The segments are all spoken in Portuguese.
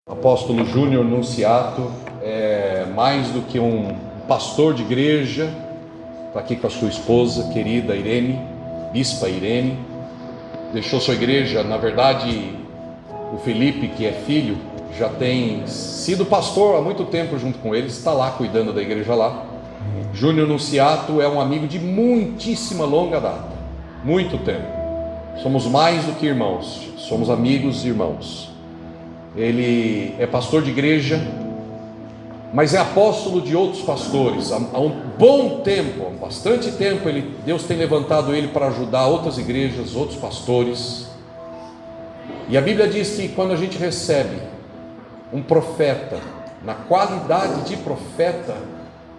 Apóstolo Júnior Nunciato é mais do que um pastor de igreja. Está aqui com a sua esposa querida Irene, Bispa Irene. Deixou sua igreja, na verdade, o Felipe, que é filho, já tem sido pastor há muito tempo junto com ele, está lá cuidando da igreja lá. Júnior Nunciato é um amigo de muitíssima longa data, muito tempo. Somos mais do que irmãos, somos amigos e irmãos. Ele é pastor de igreja, mas é apóstolo de outros pastores. Há um bom tempo, há bastante tempo, Deus tem levantado ele para ajudar outras igrejas, outros pastores. E a Bíblia diz que quando a gente recebe um profeta, na qualidade de profeta,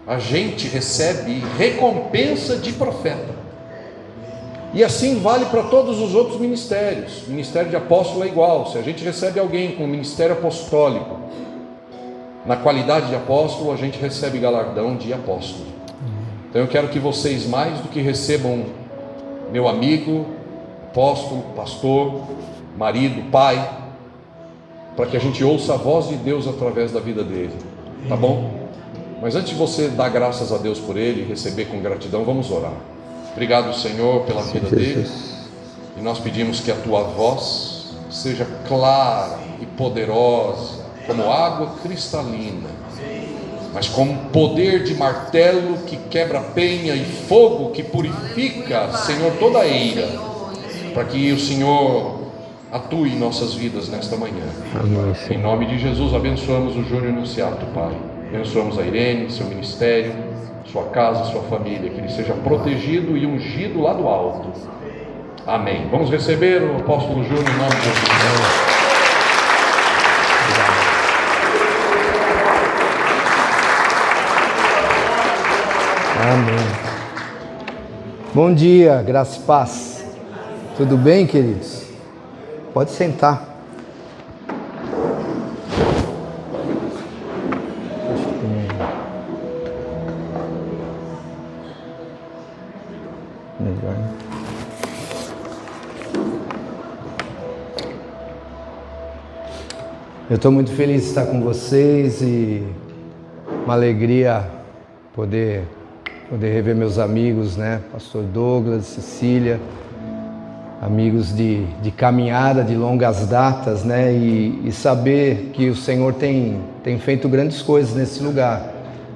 a gente recebe recompensa de profeta. E assim vale para todos os outros ministérios. O ministério de apóstolo é igual. Se a gente recebe alguém com ministério apostólico, na qualidade de apóstolo, a gente recebe galardão de apóstolo. Então eu quero que vocês, mais do que recebam meu amigo, apóstolo, pastor, marido, pai, para que a gente ouça a voz de Deus através da vida dele, tá bom? Mas antes de você dar graças a Deus por ele e receber com gratidão, vamos orar. Obrigado, Senhor, pela vida dele, e nós pedimos que a tua voz seja clara e poderosa, como água cristalina, mas como poder de martelo que quebra penha e fogo que purifica, Senhor, toda a eira, para que o Senhor atue em nossas vidas nesta manhã. Amém. Em nome de Jesus, abençoamos o Júnior Nunciato, Pai. Abençoamos a Irene, seu ministério, sua casa, sua família, que ele seja protegido e ungido lá do alto. Amém. Vamos receber o apóstolo Júnior em nome de Jesus. Amém. Bom dia, graça e paz. Tudo bem, queridos? Pode sentar. Melhor. Eu estou muito feliz de estar com vocês e uma alegria poder rever meus amigos, né? Pastor Douglas, Cecília, amigos de caminhada, de longas datas, né? E saber que o Senhor tem feito grandes coisas nesse lugar,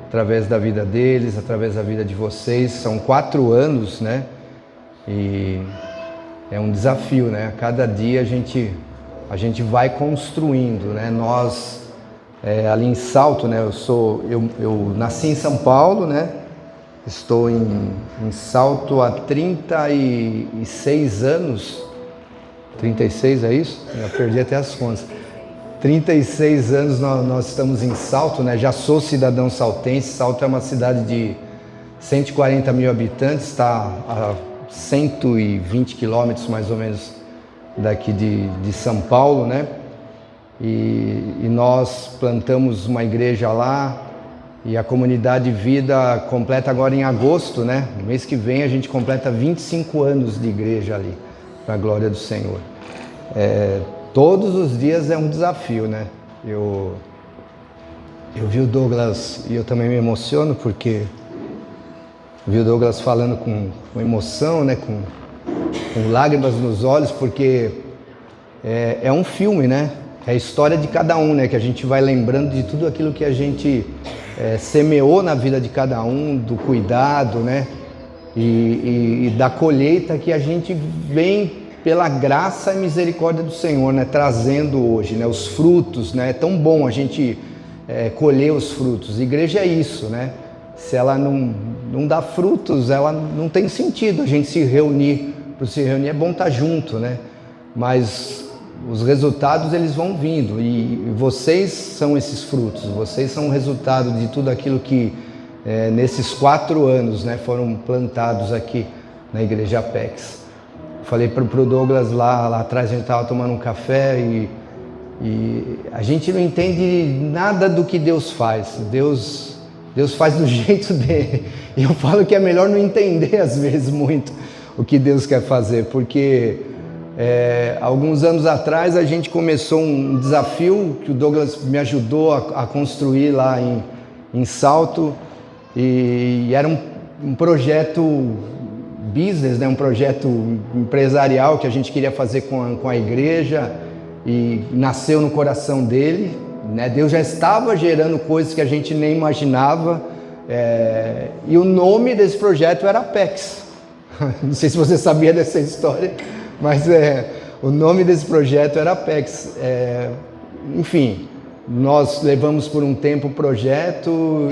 através da vida deles, através da vida de vocês. São 4 anos, né? E é um desafio, né? A cada dia a gente vai construindo, né? Nós, ali em Salto, né? Eu nasci em São Paulo, né? Estou em Salto há 36 anos. 36, é isso? Já perdi até as contas. 36 anos nós estamos em Salto, né? Já sou cidadão saltense. Salto é uma cidade de 140 mil habitantes, está a 120 quilômetros mais ou menos daqui de São Paulo, né? E nós plantamos uma igreja lá. E a Comunidade Vida completa agora em agosto, né? No mês que vem a gente completa 25 anos de igreja ali, para a glória do Senhor. Todos os dias é um desafio, né? Eu vi o Douglas e eu também me emociono porque eu vi o Douglas falando com emoção, né? Com lágrimas nos olhos, porque é um filme, né? É a história de cada um, né? Que a gente vai lembrando de tudo aquilo que a gente semeou na vida de cada um, do cuidado, né? E da colheita que a gente vem pela graça e misericórdia do Senhor, né? Trazendo hoje, né? Os frutos, né? É tão bom a gente colher os frutos. Igreja é isso, né? Se ela não dá frutos, ela não tem sentido a gente se reunir. Para se reunir é bom estar junto, né? Mas os resultados eles vão vindo e vocês são esses frutos, vocês são o resultado de tudo aquilo que nesses 4 anos, né, foram plantados aqui na Igreja Apex. Falei para o Douglas lá atrás, a gente estava tomando um café e a gente não entende nada do que Deus faz. Deus faz do jeito dele, e eu falo que é melhor não entender às vezes muito o que Deus quer fazer, porque Alguns anos atrás a gente começou um desafio que o Douglas me ajudou a construir lá em Salto, e era um projeto business, né? Um projeto empresarial que a gente queria fazer com a igreja, e nasceu no coração dele, né? Deus já estava gerando coisas que a gente nem imaginava, e o nome desse projeto era Apex. Não sei se você sabia dessa história, mas o nome desse projeto era Apex. Enfim, nós levamos por um tempo o projeto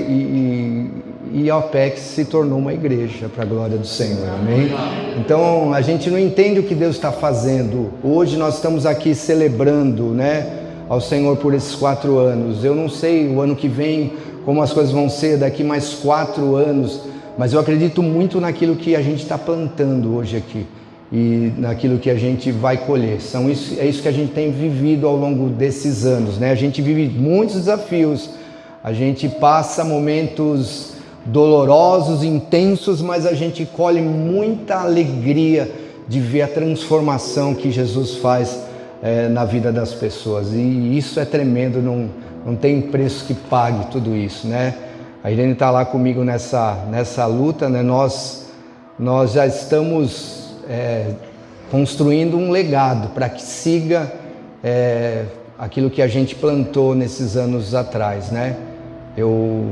e a Apex se tornou uma igreja para a glória do Senhor, amém? Então a gente não entende o que Deus está fazendo. Hoje nós estamos aqui celebrando, né, ao Senhor por esses 4 anos. Eu não sei o ano que vem como as coisas vão ser daqui mais 4 anos, mas eu acredito muito naquilo que a gente está plantando hoje aqui e naquilo que a gente vai colher. É isso que a gente tem vivido ao longo desses anos, né? A gente vive muitos desafios, a gente passa momentos dolorosos, intensos, mas a gente colhe muita alegria de ver a transformação que Jesus faz na vida das pessoas, e isso é tremendo, não tem preço que pague tudo isso, né? A Irene está lá comigo nessa luta, né? Nós já estamos construindo um legado para que siga aquilo que a gente plantou nesses anos atrás, né? Eu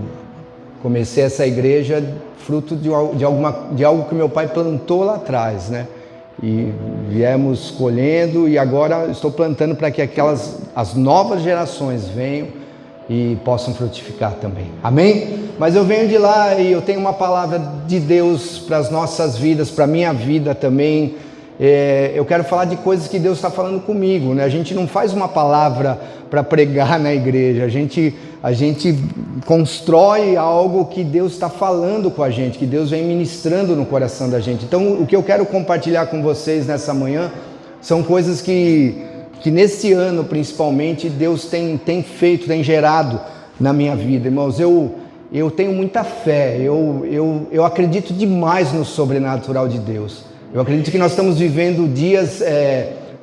comecei essa igreja fruto de algo que meu pai plantou lá atrás, né? E viemos colhendo, e agora estou plantando para que as novas gerações venham e possam frutificar também, amém? Mas eu venho de lá e eu tenho uma palavra de Deus para as nossas vidas, para a minha vida também. Eu quero falar de coisas que Deus está falando comigo, né? A gente não faz uma palavra para pregar na igreja, a gente constrói algo que Deus está falando com a gente, que Deus vem ministrando no coração da gente. Então o que eu quero compartilhar com vocês nessa manhã são coisas que nesse ano principalmente Deus tem feito, tem gerado na minha vida. Irmãos, eu tenho muita fé, eu acredito demais no sobrenatural de Deus. Eu acredito que nós estamos vivendo dias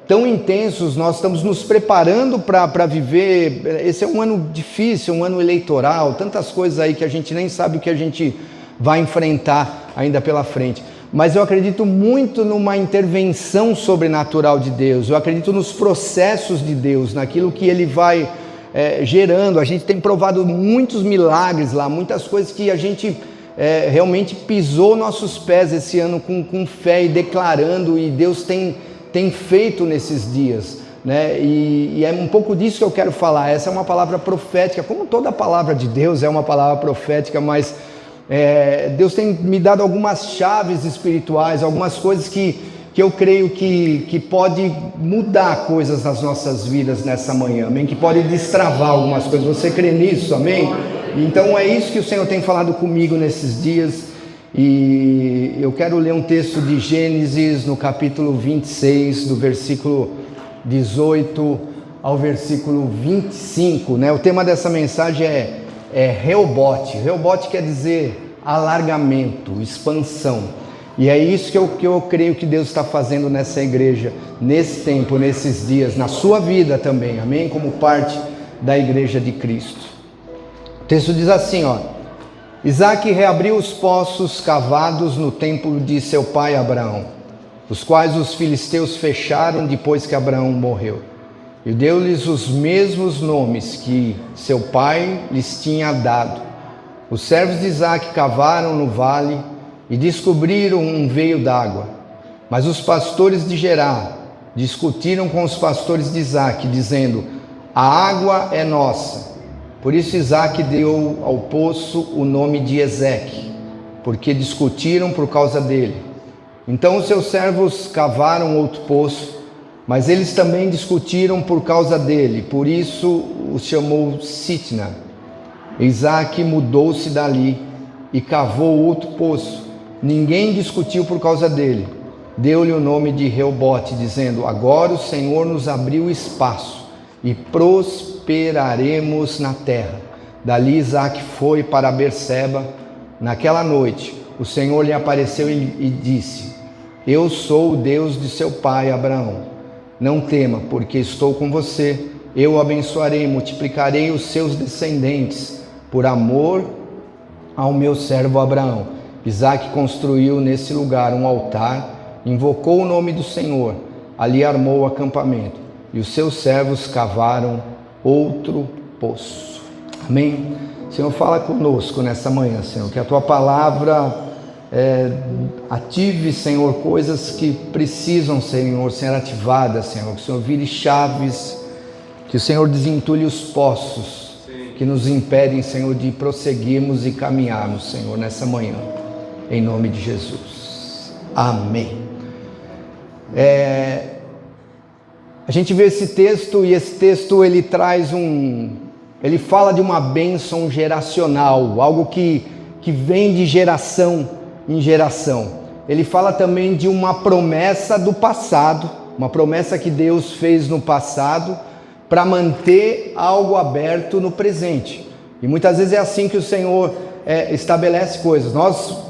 tão intensos, nós estamos nos preparando para viver. Esse é um ano difícil, um ano eleitoral, tantas coisas aí que a gente nem sabe o que a gente vai enfrentar ainda pela frente. Mas eu acredito muito numa intervenção sobrenatural de Deus, eu acredito nos processos de Deus, naquilo que Ele vai gerando. A gente tem provado muitos milagres lá, muitas coisas que a gente realmente pisou nossos pés esse ano com fé e declarando, e Deus tem feito nesses dias, né? E é um pouco disso que eu quero falar. Essa é uma palavra profética, como toda palavra de Deus é uma palavra profética, mas Deus tem me dado algumas chaves espirituais, algumas coisas que eu creio que pode mudar coisas nas nossas vidas nessa manhã, amém? Que pode destravar algumas coisas. Você crê nisso, amém? Então é isso que o Senhor tem falado comigo nesses dias, e eu quero ler um texto de Gênesis no capítulo 26, do versículo 18 ao versículo 25, né? O tema dessa mensagem é Reobote. Reobote quer dizer alargamento, expansão, e é isso que eu creio que Deus está fazendo nessa igreja, nesse tempo, nesses dias, na sua vida também, amém? Como parte da igreja de Cristo. O texto diz assim, Isaque reabriu os poços cavados no templo de seu pai Abraão, os quais os filisteus fecharam depois que Abraão morreu, e deu-lhes os mesmos nomes que seu pai lhes tinha dado. Os servos de Isaque cavaram no vale e descobriram um veio d'água, mas os pastores de Gerar discutiram com os pastores de Isaque, dizendo: a água é nossa. Por isso Isaque deu ao poço o nome de Ezeque, porque discutiram por causa dele. Então os seus servos cavaram outro poço, mas eles também discutiram por causa dele, por isso o chamou Sitna. Isaque mudou-se dali e cavou outro poço. Ninguém discutiu por causa dele. Deu-lhe o nome de Reobote, dizendo: agora o Senhor nos abriu espaço e prosperaremos na terra. Dali Isaque foi para Berseba. Naquela noite o Senhor lhe apareceu e disse: eu sou o Deus de seu pai Abraão. não tema, porque estou com você. Eu o abençoarei, multiplicarei os seus descendentes, por amor ao meu servo Abraão. Isaque construiu nesse lugar um altar, invocou o nome do Senhor, ali armou o acampamento, e os seus servos cavaram outro poço. Amém? Senhor, fala conosco nessa manhã, Senhor, que a Tua palavra ative, Senhor, coisas que precisam, Senhor, ser ativadas, Senhor, que o Senhor vire chaves, que o Senhor desentulhe os poços que nos impedem, Senhor, de prosseguirmos e caminharmos, Senhor, nessa manhã, em nome de Jesus. Amém. A gente vê esse texto, e esse texto ele ele fala de uma bênção geracional, algo que vem de geração em geração. Ele fala também de uma promessa do passado, uma promessa que Deus fez no passado para manter algo aberto no presente. E muitas vezes é assim que o Senhor estabelece coisas.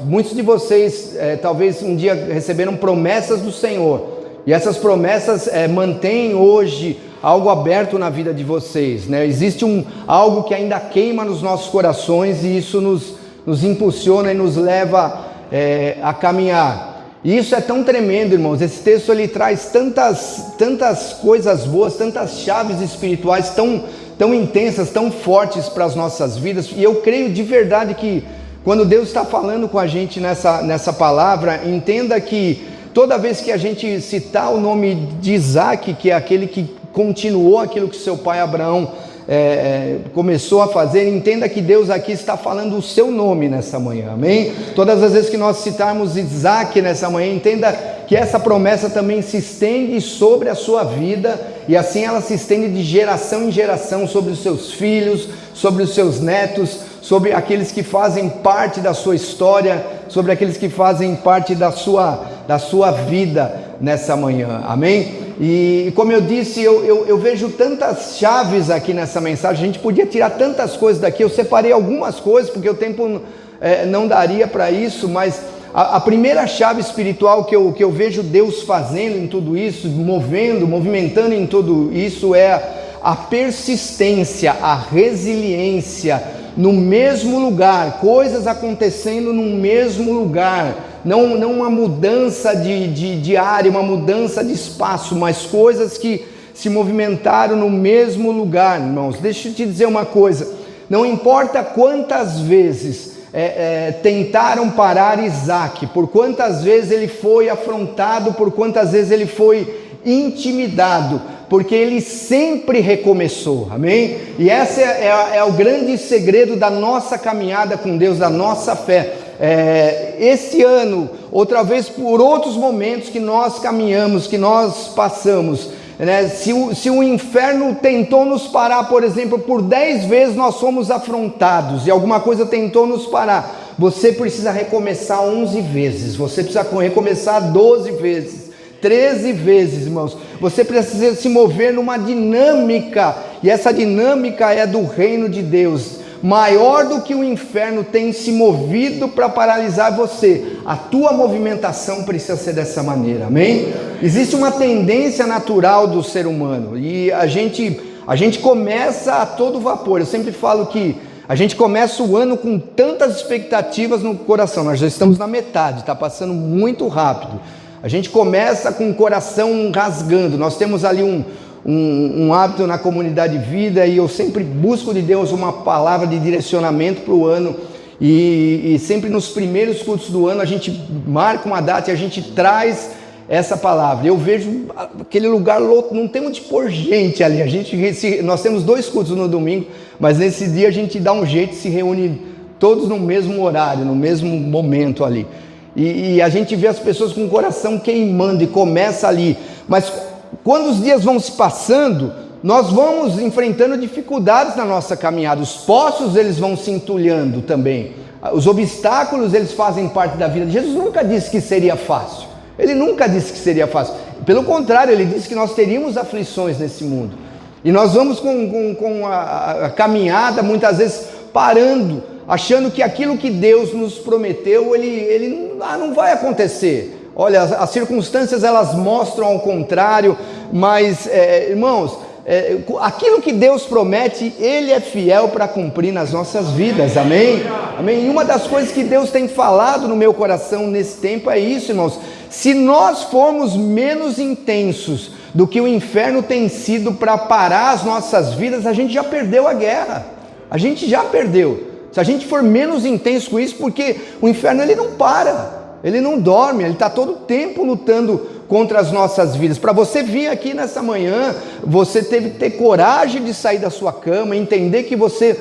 Muitos de vocês talvez um dia receberam promessas do Senhor, e essas promessas mantêm hoje algo aberto na vida de vocês, né? Existe algo que ainda queima nos nossos corações, e isso nos impulsiona e nos leva a caminhar. E isso é tão tremendo, irmãos. Esse texto ele traz tantas coisas boas, tantas chaves espirituais tão intensas, tão fortes para as nossas vidas. E eu creio de verdade que quando Deus está falando com a gente nessa palavra, entenda que toda vez que a gente citar o nome de Isaque, que é aquele que continuou aquilo que seu pai Abraão começou a fazer, entenda que Deus aqui está falando o seu nome nessa manhã, amém? Todas as vezes que nós citarmos Isaque nessa manhã, entenda que essa promessa também se estende sobre a sua vida, e assim ela se estende de geração em geração sobre os seus filhos, sobre os seus netos, sobre aqueles que fazem parte da sua história, sobre aqueles que fazem parte da sua vida nessa manhã, amém? E como eu disse, eu vejo tantas chaves aqui nessa mensagem. A gente podia tirar tantas coisas daqui. Eu separei algumas coisas porque o tempo não daria para isso, mas a primeira chave espiritual que eu vejo Deus fazendo em tudo isso, movimentando em tudo isso, é a persistência, a resiliência no mesmo lugar, coisas acontecendo no mesmo lugar. Não uma mudança de área, uma mudança de espaço, mas coisas que se movimentaram no mesmo lugar, irmãos. Deixa eu te dizer uma coisa, não importa quantas vezes tentaram parar Isaque, por quantas vezes ele foi afrontado, por quantas vezes ele foi intimidado, porque ele sempre recomeçou, amém? E esse é o grande segredo da nossa caminhada com Deus, da nossa fé. Esse ano, outra vez, por outros momentos que nós caminhamos, que nós passamos, né? Se o inferno tentou nos parar, por exemplo, por 10 vezes nós fomos afrontados, e alguma coisa tentou nos parar, você precisa recomeçar 11 vezes, você precisa recomeçar 12 vezes, 13 vezes, irmãos. Você precisa se mover numa dinâmica, e essa dinâmica é do reino de Deus. Maior do que o inferno tem se movido para paralisar você, a tua movimentação precisa ser dessa maneira, amém? Existe uma tendência natural do ser humano, e a gente começa a todo vapor. Eu sempre falo que a gente começa o ano com tantas expectativas no coração, nós já estamos na metade, está passando muito rápido. A gente começa com o coração rasgando. Nós temos ali um hábito na comunidade vida, e eu sempre busco de Deus uma palavra de direcionamento para o ano, e sempre nos primeiros cultos do ano a gente marca uma data e a gente traz essa palavra. Eu vejo aquele lugar louco, não tem onde pôr gente ali. Nós temos 2 cultos no domingo, mas nesse dia a gente dá um jeito, se reúne todos no mesmo horário, no mesmo momento ali. E a gente vê as pessoas com o coração queimando, e começa ali. Mas quando os dias vão se passando, nós vamos enfrentando dificuldades na nossa caminhada. Os poços, eles vão se entulhando também. Os obstáculos, eles fazem parte da vida. Jesus nunca disse que seria fácil. Ele nunca disse que seria fácil. Pelo contrário, ele disse que nós teríamos aflições nesse mundo. E nós vamos com a caminhada, muitas vezes parando, achando que aquilo que Deus nos prometeu, ele não vai acontecer. Olha, as circunstâncias elas mostram ao contrário, mas irmãos, aquilo que Deus promete, Ele é fiel para cumprir nas nossas vidas, amém? Amém? E uma das coisas que Deus tem falado no meu coração nesse tempo é isso, irmãos: se nós formos menos intensos do que o inferno tem sido para parar as nossas vidas, a gente já perdeu a guerra, a gente já perdeu. Se a gente for menos intenso com isso, porque o inferno ele não para, ele não dorme, ele está todo o tempo lutando contra as nossas vidas. Para você vir aqui nessa manhã, você teve que ter coragem de sair da sua cama, entender que você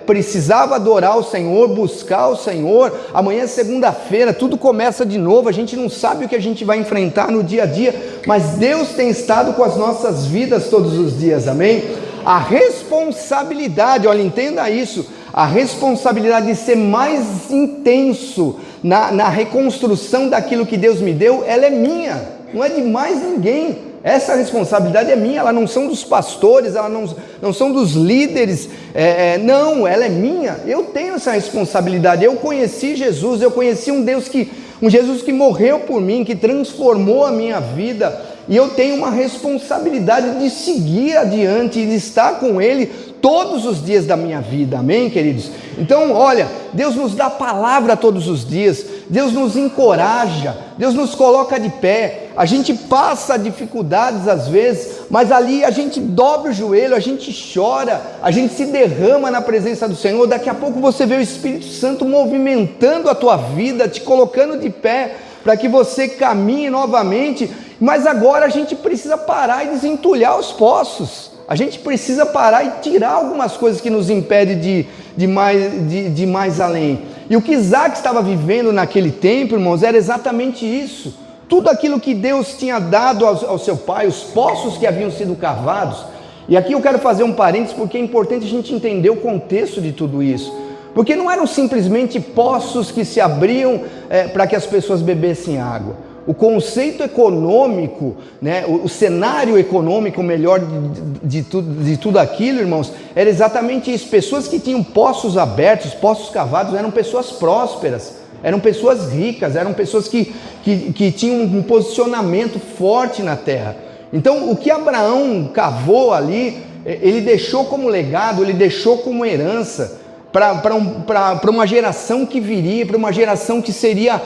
precisava adorar o Senhor, buscar o Senhor. Amanhã é segunda-feira, tudo começa de novo, a gente não sabe o que a gente vai enfrentar no dia a dia, mas Deus tem estado com as nossas vidas todos os dias, amém? A responsabilidade, olha, entenda isso, a responsabilidade de ser mais intenso na reconstrução daquilo que Deus me deu, ela é minha, não é de mais ninguém. Essa responsabilidade é minha, ela não são dos pastores, ela não são dos líderes, não, ela é minha. Eu tenho essa responsabilidade. Eu conheci Jesus, eu conheci um Jesus que morreu por mim, que transformou a minha vida, e eu tenho uma responsabilidade de seguir adiante e de estar com Ele todos os dias da minha vida, amém, queridos? Então, olha, Deus nos dá palavra todos os dias, Deus nos encoraja, Deus nos coloca de pé. A gente passa dificuldades às vezes, mas ali a gente dobra o joelho, a gente chora, a gente se derrama na presença do Senhor. Daqui a pouco você vê o Espírito Santo movimentando a tua vida, te colocando de pé, para que você caminhe novamente. Mas agora a gente precisa parar e desentulhar os poços. A gente precisa parar e tirar algumas coisas que nos impedem de ir mais além. E o que Isaac estava vivendo naquele tempo, irmãos, era exatamente isso. Tudo aquilo que Deus tinha dado ao seu pai, os poços que haviam sido cavados. E aqui eu quero fazer um parênteses, porque é importante a gente entender o contexto de tudo isso. Porque não eram simplesmente poços que se abriam para que as pessoas bebessem água. O conceito econômico, né, o cenário econômico melhor de tudo aquilo, irmãos, era exatamente isso. Pessoas que tinham poços abertos, poços cavados, eram pessoas prósperas, eram pessoas ricas, eram pessoas que tinham um posicionamento forte na terra. Então, o que Abraão cavou ali, ele deixou como legado, ele deixou como herança, para uma geração que viria, para uma geração que seria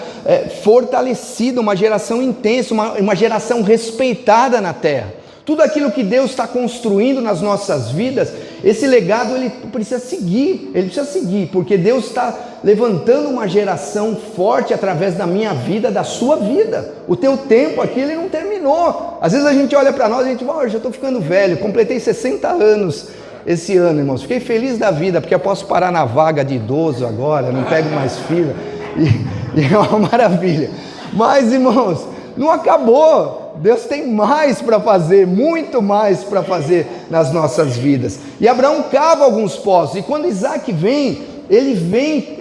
fortalecida, uma geração intensa, uma geração respeitada na terra. Tudo aquilo que Deus está construindo nas nossas vidas, esse legado ele precisa seguir, porque Deus está levantando uma geração forte através da minha vida, da sua vida. O teu tempo aqui ele não terminou. Às vezes a gente olha para nós e a gente fala, eu já estou ficando velho, completei 60 anos esse ano, irmãos, fiquei feliz da vida, porque eu posso parar na vaga de idoso agora, não pego mais fila, e é uma maravilha. Mas, irmãos, não acabou, Deus tem mais para fazer, muito mais para fazer nas nossas vidas. E Abraão cava alguns poços, e quando Isaac vem, ele vem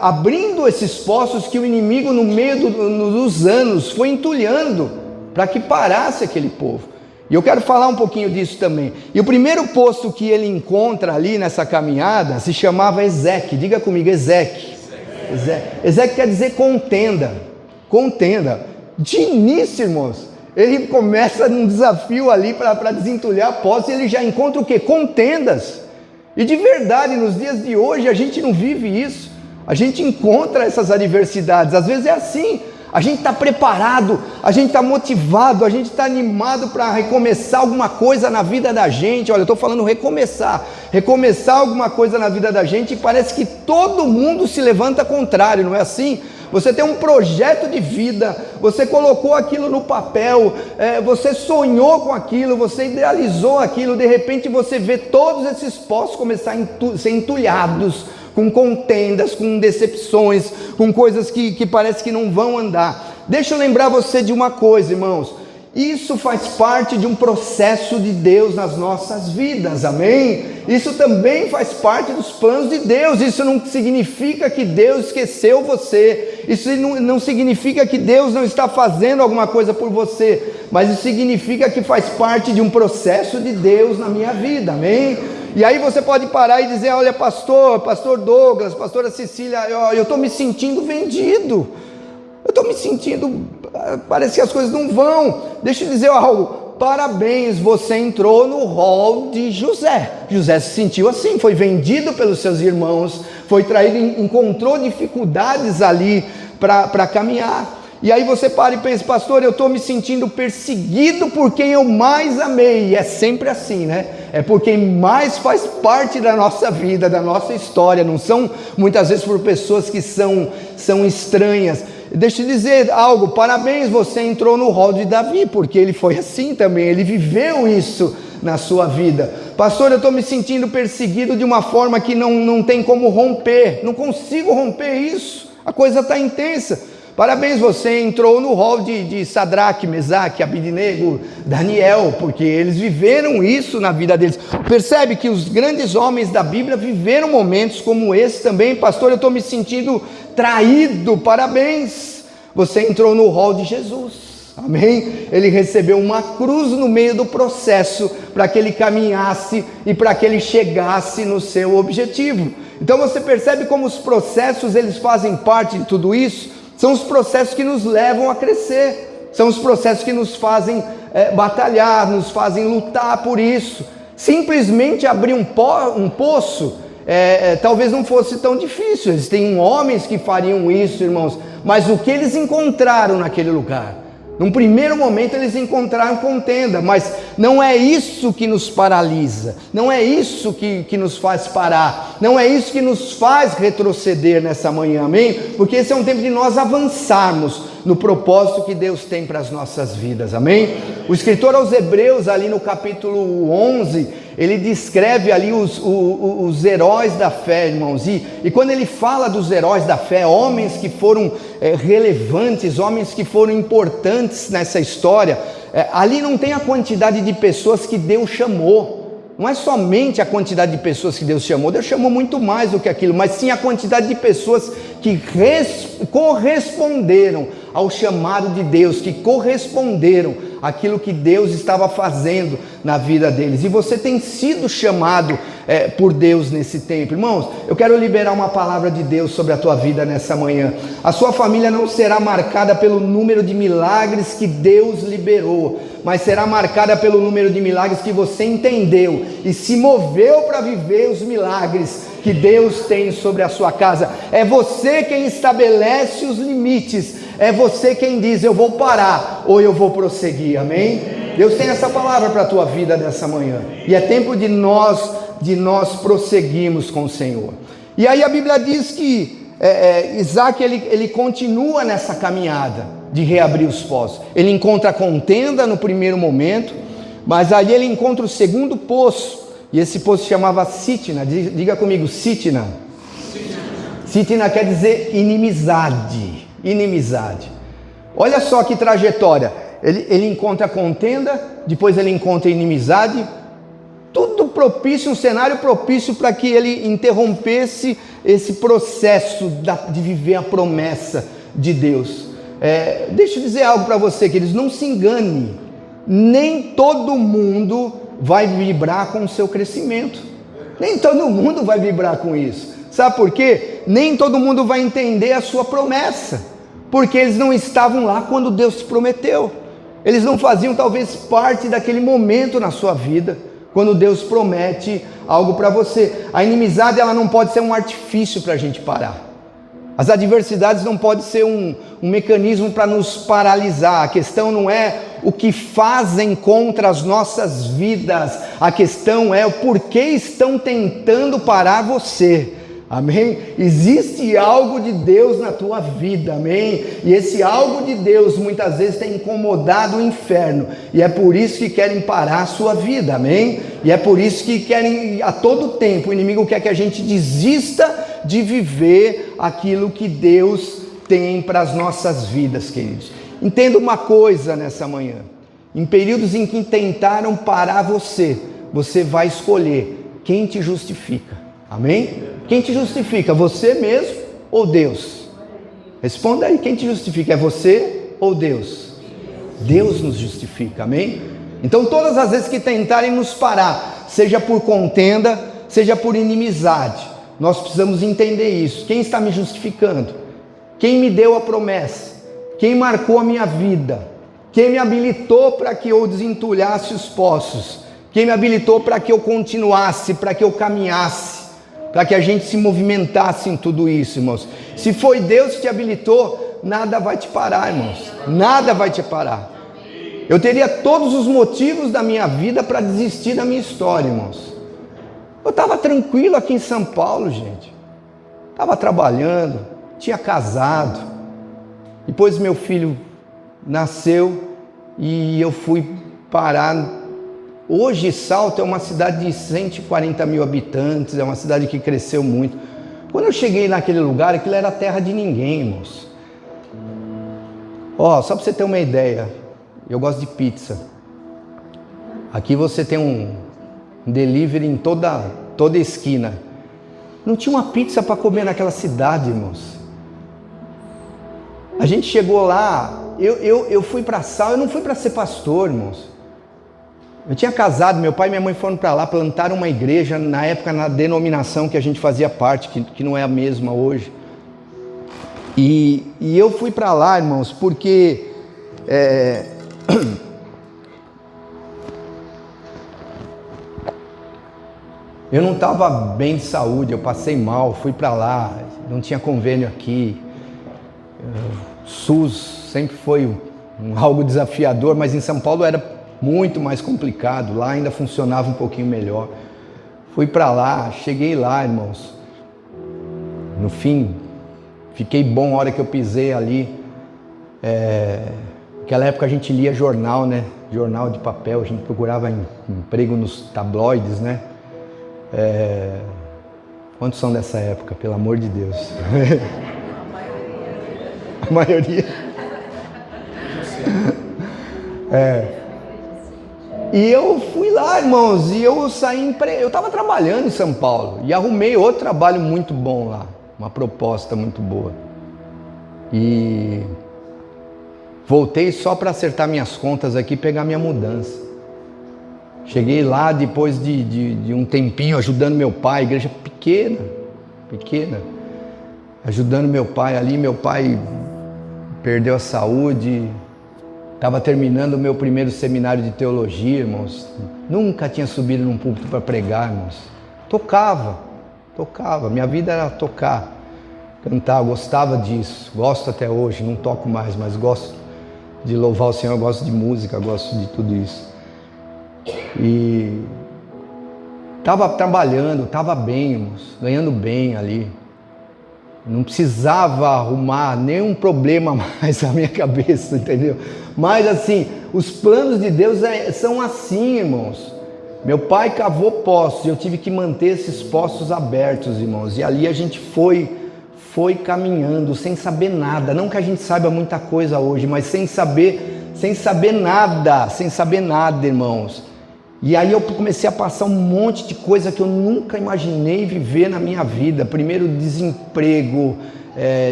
abrindo esses poços que o inimigo no meio dos anos foi entulhando, para que parasse aquele povo. E eu quero falar um pouquinho disso também. E o primeiro poço que ele encontra ali nessa caminhada se chamava Ezeque. Diga comigo, Ezeque. Ezeque quer dizer contenda. Contenda. De início, irmãos, ele começa num desafio ali para desentulhar poços, e ele já encontra o quê? Contendas. E de verdade, nos dias de hoje, a gente não vive isso. A gente encontra essas adversidades. Às vezes é assim. A gente está preparado, a gente está motivado, a gente está animado para recomeçar alguma coisa na vida da gente. Olha, eu estou falando recomeçar alguma coisa na vida da gente, e parece que todo mundo se levanta contrário, não é assim? Você tem um projeto de vida, você colocou aquilo no papel, você sonhou com aquilo, você idealizou aquilo, de repente você vê todos esses poços começar a ser entulhados, com contendas, com decepções, com coisas que parece que não vão andar. Deixa eu lembrar você de uma coisa, irmãos, isso faz parte de um processo de Deus nas nossas vidas, amém? Isso também faz parte dos planos de Deus. Isso não significa que Deus esqueceu você, isso não significa que Deus não está fazendo alguma coisa por você, mas isso significa que faz parte de um processo de Deus na minha vida, amém? E aí você pode parar e dizer, olha, pastor Douglas, pastora Cecília, eu estou me sentindo vendido, eu estou me sentindo parece que as coisas não vão. Deixa eu dizer algo, parabéns, você entrou no rol de José. José se sentiu assim, foi vendido pelos seus irmãos, foi traído, encontrou dificuldades ali para caminhar. E aí você para e pensa, pastor, eu estou me sentindo perseguido por quem eu mais amei. E é sempre assim, né? É por quem mais faz parte da nossa vida, da nossa história. Não são muitas vezes por pessoas que são estranhas. Deixa eu dizer algo, parabéns, você entrou no rol de Davi, porque ele foi assim também, ele viveu isso na sua vida. Pastor, eu estou me sentindo perseguido de uma forma que não tem como romper, não consigo romper isso, a coisa está intensa. Parabéns, você entrou no rol de Sadraque, Mesaque, Abidnego, Daniel, porque eles viveram isso na vida deles. Percebe que os grandes homens da Bíblia viveram momentos como esse também. Pastor, eu estou me sentindo traído, parabéns, você entrou no rol de Jesus, amém? Ele recebeu uma cruz no meio do processo, para que ele caminhasse e para que ele chegasse no seu objetivo. Então você percebe como os processos, eles fazem parte de tudo isso. São os processos que nos levam a crescer, são os processos que nos fazem batalhar, nos fazem lutar por isso. Simplesmente abrir um poço, talvez não fosse tão difícil. Existem homens que fariam isso, irmãos, mas o que eles encontraram naquele lugar? Num primeiro momento eles encontraram contenda, mas não é isso que nos paralisa, não é isso que nos faz parar, não é isso que nos faz retroceder nessa manhã, amém? Porque esse é um tempo de nós avançarmos no propósito que Deus tem para as nossas vidas, amém? O escritor aos Hebreus, ali no capítulo 11, ele descreve ali os heróis da fé, irmãos, e quando ele fala dos heróis da fé, homens que foram relevantes, homens que foram importantes nessa história, ali não tem a quantidade de pessoas que Deus chamou. Não é somente a quantidade de pessoas que Deus chamou, Deus chamou muito mais do que aquilo, mas sim a quantidade de pessoas que corresponderam ao chamado de Deus, que corresponderam àquilo que Deus estava fazendo na vida deles. E você tem sido chamado por Deus nesse tempo. Irmãos, eu quero liberar uma palavra de Deus sobre a tua vida nessa manhã. A sua família não será marcada pelo número de milagres que Deus liberou, mas será marcada pelo número de milagres que você entendeu e se moveu para viver os milagres que Deus tem sobre a sua casa. É você quem estabelece os limites, é você quem diz, eu vou parar ou eu vou prosseguir, amém? Deus tem essa palavra para a tua vida nessa manhã, e é tempo de nós prosseguirmos com o Senhor. E aí a Bíblia diz que Isaac ele continua nessa caminhada de reabrir os poços. Ele encontra contenda no primeiro momento, mas aí ele encontra o segundo poço, e esse poço se chamava Sitna. Diga comigo, Sitna. Sitna quer dizer inimizade. Olha só que trajetória. Ele encontra contenda, depois ele encontra inimizade, tudo propício, um cenário propício para que ele interrompesse esse processo de viver a promessa de Deus. Deixa eu dizer algo para você, queridos, não se engane, nem todo mundo vai vibrar com o seu crescimento, nem todo mundo vai vibrar com isso. Sabe por quê? Nem todo mundo vai entender a sua promessa, porque eles não estavam lá quando Deus te prometeu, eles não faziam talvez parte daquele momento na sua vida, quando Deus promete algo para você. A inimizade, ela não pode ser um artifício para a gente parar. As adversidades não podem ser um mecanismo para nos paralisar. A questão não é o que fazem contra as nossas vidas, a questão é o porquê estão tentando parar você. Amém? Existe algo de Deus na tua vida, amém? E esse algo de Deus muitas vezes tem incomodado o inferno, e é por isso que querem parar a sua vida, amém? E é por isso que querem, a todo tempo, o inimigo quer que a gente desista de viver aquilo que Deus tem para as nossas vidas, queridos. Entenda uma coisa nessa manhã: em períodos em que tentaram parar você, você vai escolher quem te justifica, amém? Quem te justifica, você mesmo ou Deus? Responda aí, quem te justifica, é você ou Deus? Deus nos justifica, amém? Então todas as vezes que tentarem nos parar, seja por contenda, seja por inimizade, nós precisamos entender isso. Quem está me justificando? Quem me deu a promessa? quem marcou a minha vida, quem me habilitou para que eu desentulhasse os poços, quem me habilitou para que eu continuasse, para que eu caminhasse, para que a gente se movimentasse em tudo isso, irmãos. Se foi Deus que te habilitou, nada vai te parar, irmãos. Nada vai te parar. Eu teria todos os motivos da minha vida para desistir da minha história, irmãos. Eu estava tranquilo aqui em São Paulo, gente. Estava trabalhando, tinha casado. Depois meu filho nasceu e eu fui parar. Hoje Salto é uma cidade de 140 mil habitantes, é uma cidade que cresceu muito. Quando eu cheguei naquele lugar, aquilo era terra de ninguém, irmãos. Ó, só para você ter uma ideia, eu gosto de pizza. Aqui você tem um delivery em toda esquina. Não tinha uma pizza para comer naquela cidade, irmãos. A gente chegou lá, eu fui para Sal, eu não fui para ser pastor, irmãos. Eu tinha casado, meu pai e minha mãe foram para lá, plantaram uma igreja, na época na denominação que a gente fazia parte, que não é a mesma hoje. E eu fui para lá, irmãos, porque eu não estava bem de saúde, eu passei mal, fui para lá, não tinha convênio aqui. SUS sempre foi algo desafiador, mas em São Paulo era muito mais complicado, lá ainda funcionava um pouquinho melhor. Fui para lá, cheguei lá, irmãos. No fim, fiquei bom a hora que eu pisei ali. Naquela época a gente lia jornal, né? Jornal de papel, a gente procurava emprego nos tabloides, né? Quantos são dessa época, pelo amor de Deus? A maioria. E eu fui lá, irmãos, e eu saí, eu estava trabalhando em São Paulo e arrumei outro trabalho muito bom lá, uma proposta muito boa. E voltei só para acertar minhas contas aqui e pegar minha mudança. Cheguei lá depois de um tempinho ajudando meu pai, igreja pequena, ajudando meu pai ali. Meu pai perdeu a saúde. Estava terminando o meu primeiro seminário de teologia, irmãos. Nunca tinha subido num púlpito para pregar, irmãos. Tocava. Minha vida era tocar, cantar. Eu gostava disso. Gosto até hoje. Não toco mais, mas gosto de louvar o Senhor. Gosto de música, gosto de tudo isso. E estava trabalhando, estava bem, irmãos. Ganhando bem ali. Não precisava arrumar nenhum problema mais na minha cabeça, entendeu? Mas assim, os planos de Deus são assim, irmãos. Meu pai cavou poços e eu tive que manter esses poços abertos, irmãos. E ali a gente foi caminhando sem saber nada. Não que a gente saiba muita coisa hoje, mas sem saber nada, irmãos. E aí eu comecei a passar um monte de coisa que eu nunca imaginei viver na minha vida. Primeiro desemprego,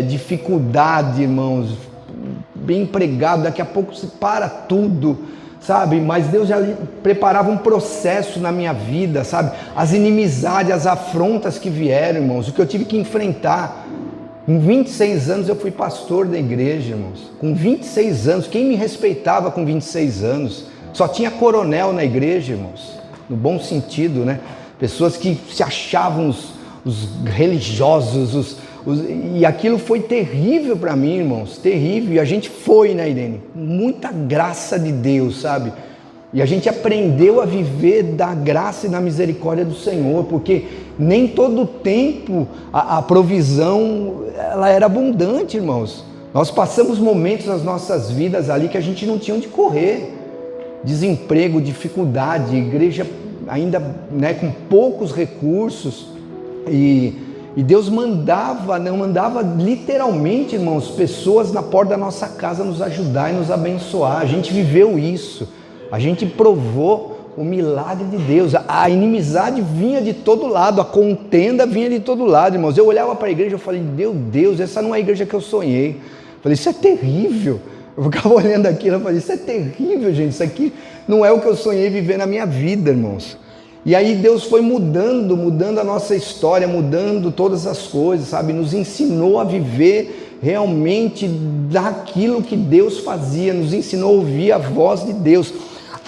dificuldade, irmãos, bem empregado, daqui a pouco se para tudo, sabe? Mas Deus já preparava um processo na minha vida, sabe? As inimizades, as afrontas que vieram, irmãos, o que eu tive que enfrentar. Com 26 anos eu fui pastor da igreja, irmãos. Com 26 anos, quem me respeitava com 26 anos? Só tinha coronel na igreja, irmãos, no bom sentido, né? Pessoas que se achavam os religiosos, e aquilo foi terrível para mim, irmãos, terrível. E a gente foi, né, Irene? Muita graça de Deus, sabe? E a gente aprendeu a viver da graça e da misericórdia do Senhor, porque nem todo tempo a provisão ela era abundante, irmãos. Nós passamos momentos nas nossas vidas ali que a gente não tinha onde correr. Desemprego, dificuldade, igreja ainda, né, com poucos recursos, e Deus mandava literalmente, irmãos, pessoas na porta da nossa casa nos ajudar e nos abençoar. A gente viveu isso, a gente provou o milagre de Deus. A inimizade vinha de todo lado, a contenda vinha de todo lado, irmãos. Eu olhava para a igreja e falei, meu Deus, essa não é a igreja que eu sonhei. Eu falei, isso é terrível. Eu ficava olhando aquilo e falei, isso é terrível, gente, isso aqui não é o que eu sonhei viver na minha vida, irmãos. E aí Deus foi mudando a nossa história, mudando todas as coisas, sabe? Nos ensinou a viver realmente daquilo que Deus fazia, nos ensinou a ouvir a voz de Deus.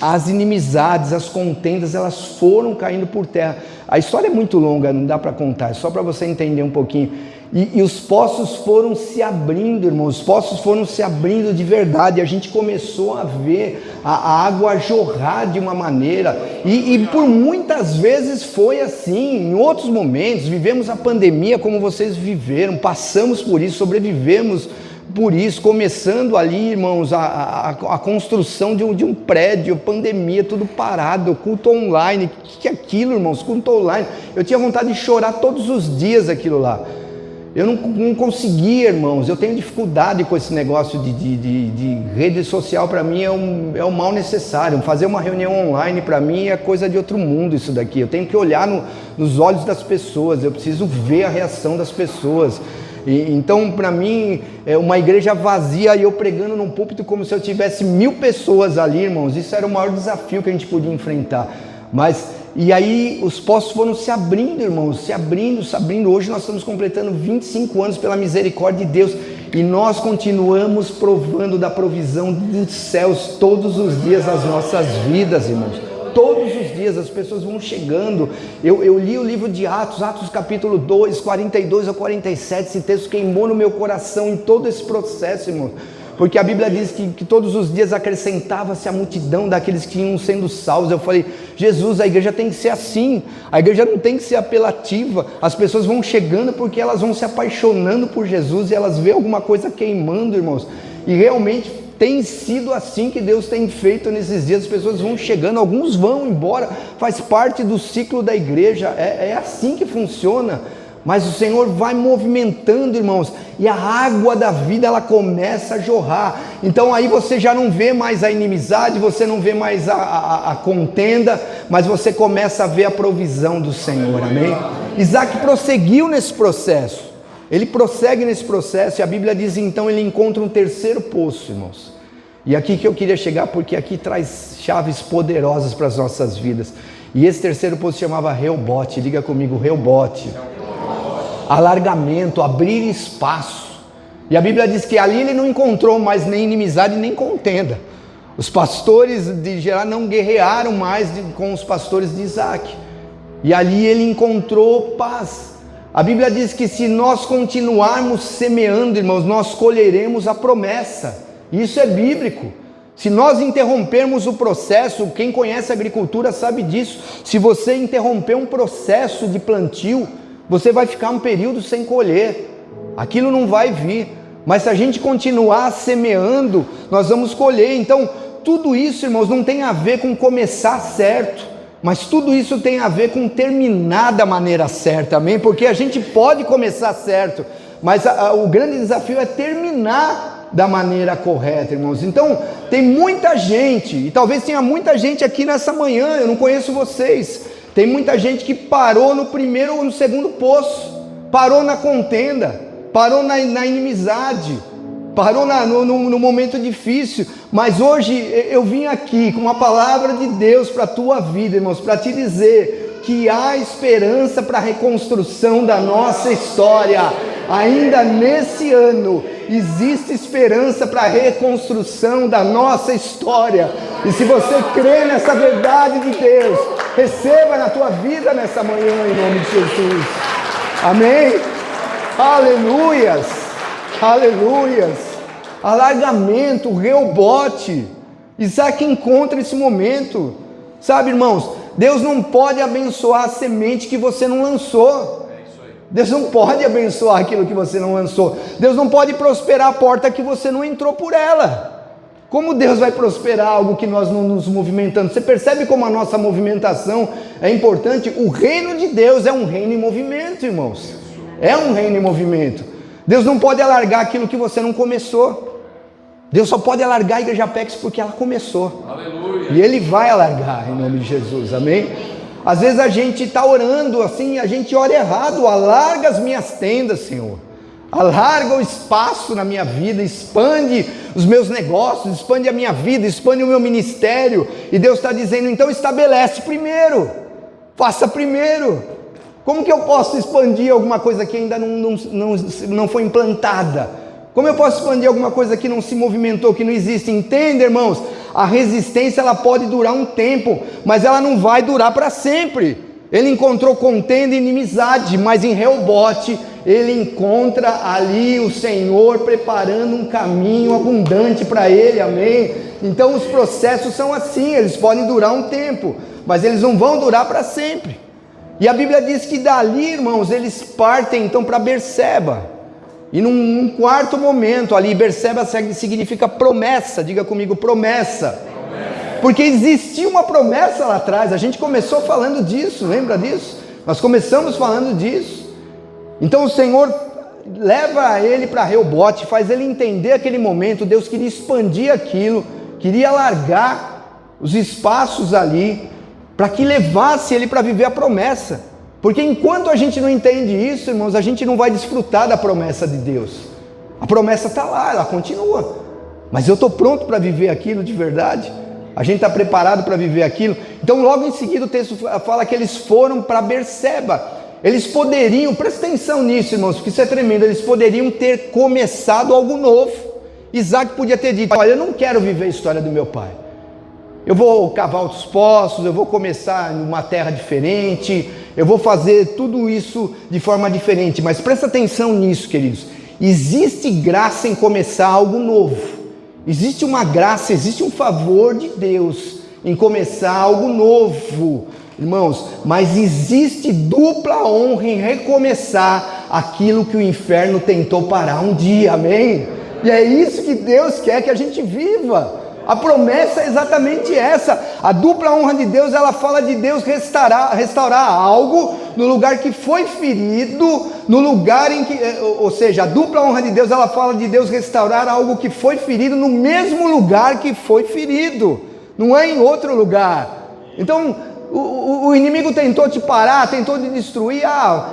As inimizades, as contendas, elas foram caindo por terra. A história é muito longa, não dá para contar, é só para você entender um pouquinho. E os poços foram se abrindo, irmãos, os poços foram se abrindo de verdade. A gente começou a ver a água jorrar de uma maneira, e por muitas vezes foi assim. Em outros momentos, vivemos a pandemia como vocês viveram, passamos por isso, sobrevivemos por isso, começando ali, irmãos, a construção de um prédio, pandemia, tudo parado, culto online. O que é aquilo, irmãos? Culto online. Eu tinha vontade de chorar todos os dias aquilo lá. Eu não conseguia, irmãos. Eu tenho dificuldade com esse negócio de rede social. Para mim é um mal necessário. Fazer uma reunião online para mim é coisa de outro mundo isso daqui. Eu tenho que olhar nos olhos das pessoas, eu preciso ver a reação das pessoas. Então, para mim, é uma igreja vazia e eu pregando num púlpito como se eu tivesse 1000 pessoas ali, irmãos. Isso era o maior desafio que a gente podia enfrentar. E aí os poços foram se abrindo, irmãos, se abrindo. Hoje nós estamos completando 25 anos pela misericórdia de Deus. E nós continuamos provando da provisão dos céus todos os dias das nossas vidas, irmãos. Todos os dias as pessoas vão chegando. Eu li o livro de Atos capítulo 2, 42 a 47, esse texto queimou no meu coração em todo esse processo, irmão. Porque a Bíblia diz que todos os dias acrescentava-se a multidão daqueles que iam sendo salvos. Eu falei, Jesus, a igreja tem que ser assim, a igreja não tem que ser apelativa. As pessoas vão chegando porque elas vão se apaixonando por Jesus e elas vêem alguma coisa queimando, irmãos. E realmente tem sido assim que Deus tem feito nesses dias. As pessoas vão chegando, alguns vão embora, faz parte do ciclo da igreja, é assim que funciona. Mas o Senhor vai movimentando, irmãos, e a água da vida ela começa a jorrar. Então aí você já não vê mais a inimizade, você não vê mais a contenda, mas você começa a ver a provisão do Senhor, amém? Isaac prosseguiu nesse processo, ele prossegue nesse processo, e a Bíblia diz então ele encontra um terceiro poço, irmãos. E aqui que eu queria chegar, porque aqui traz chaves poderosas para as nossas vidas. E esse terceiro poço se chamava Reobote. Liga comigo, Reobote. Alargamento, abrir espaço. E a Bíblia diz que ali ele não encontrou mais nem inimizade nem contenda. Os pastores de Gerar não guerrearam mais com os pastores de Isaac. E ali ele encontrou paz. A Bíblia diz que se nós continuarmos semeando, irmãos, nós colheremos a promessa. Isso é bíblico. Se nós interrompermos o processo, quem conhece agricultura sabe disso. Se você interromper um processo de plantio, você vai ficar um período sem colher, aquilo não vai vir. Mas se a gente continuar semeando, nós vamos colher. Então tudo isso, irmãos, não tem a ver com começar certo, mas tudo isso tem a ver com terminar da maneira certa, amém? Porque a gente pode começar certo, mas o grande desafio é terminar da maneira correta, irmãos. Então tem muita gente, e talvez tenha muita gente aqui nessa manhã, eu não conheço vocês. Tem muita gente que parou no primeiro ou no segundo poço, parou na contenda, parou na inimizade, parou no momento difícil. Mas hoje eu vim aqui com uma palavra de Deus para a tua vida, irmãos, para te dizer que há esperança para a reconstrução da nossa história. Ainda nesse ano existe esperança para a reconstrução da nossa história. E se você crê nessa verdade de Deus, receba na tua vida nessa manhã, em nome de Jesus. Amém? Aleluias, aleluias. Alargamento, Reobote. Isaac encontra esse momento. Sabe, irmãos, Deus não pode abençoar a semente que você não lançou. Deus não pode abençoar aquilo que você não lançou. Deus não pode prosperar a porta que você não entrou por ela. Como Deus vai prosperar algo que nós não nos movimentamos? Você percebe como a nossa movimentação é importante? O reino de Deus é um reino em movimento, irmãos. É um reino em movimento. Deus não pode alargar aquilo que você não começou. Deus só pode alargar a Igreja Apex porque ela começou. Aleluia. E Ele vai alargar em nome de Jesus, amém? Às vezes a gente está orando assim, a gente ora errado. Alarga as minhas tendas, Senhor. Alarga o espaço na minha vida, expande os meus negócios, expande a minha vida, expande o meu ministério. E Deus está dizendo, então estabelece primeiro, faça primeiro. Como que eu posso expandir alguma coisa que ainda não foi implantada? Como eu posso expandir alguma coisa que não se movimentou, que não existe? Entende, irmãos? A resistência ela pode durar um tempo, mas ela não vai durar para sempre. Ele encontrou contenda e inimizade, mas em Reobote ele encontra ali o Senhor preparando um caminho abundante para ele, amém? Então os processos são assim, eles podem durar um tempo, mas eles não vão durar para sempre. E a Bíblia diz que dali, irmãos, eles partem então para Berseba. E num quarto momento ali, Berseba significa promessa, diga comigo, promessa. Porque existia uma promessa lá atrás, a gente começou falando disso, lembra disso? Nós começamos falando disso. Então o Senhor leva ele para Reobote, faz ele entender aquele momento, Deus queria expandir aquilo, queria alargar os espaços ali, para que levasse ele para viver a promessa. Porque enquanto a gente não entende isso, irmãos, a gente não vai desfrutar da promessa de Deus. A promessa está lá, ela continua. Mas eu estou pronto para viver aquilo de verdade? A gente está preparado para viver aquilo? Então logo em seguida o texto fala que eles foram para Berseba. Eles poderiam, presta atenção nisso, irmãos, porque isso é tremendo, eles poderiam ter começado algo novo. Isaac podia ter dito: olha, eu não quero viver a história do meu pai. Eu vou cavar outros poços, eu vou começar em uma terra diferente, eu vou fazer tudo isso de forma diferente. Mas presta atenção nisso, queridos. Existe graça em começar algo novo. Existe uma graça, existe um favor de Deus em começar algo novo, irmãos. Mas existe dupla honra em recomeçar aquilo que o inferno tentou parar um dia, amém? E é isso que Deus quer que a gente viva. A promessa é exatamente essa. A dupla honra de Deus, ela fala de Deus restaurar algo no lugar que foi ferido, no lugar em que, ou seja, a dupla honra de Deus, ela fala de Deus restaurar algo que foi ferido no mesmo lugar que foi ferido, não é em outro lugar. Então, o inimigo tentou te parar, tentou te destruir,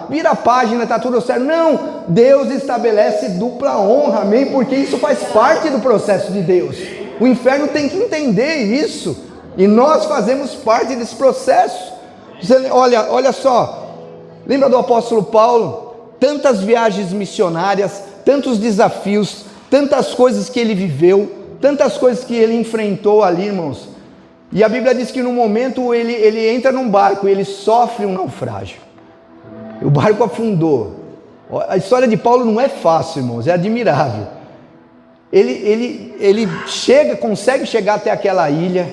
vira a página, está tudo certo. Não, Deus estabelece dupla honra, amém? Porque isso faz parte do processo de Deus. O inferno tem que entender isso, e nós fazemos parte desse processo. Olha só, lembra do apóstolo Paulo? Tantas viagens missionárias, tantos desafios, tantas coisas que ele viveu, tantas coisas que ele enfrentou ali, irmãos. E a Bíblia diz que no momento ele entra num barco e ele sofre um naufrágio. O barco afundou. A história de Paulo não é fácil, irmãos, é admirável. Ele consegue chegar até aquela ilha,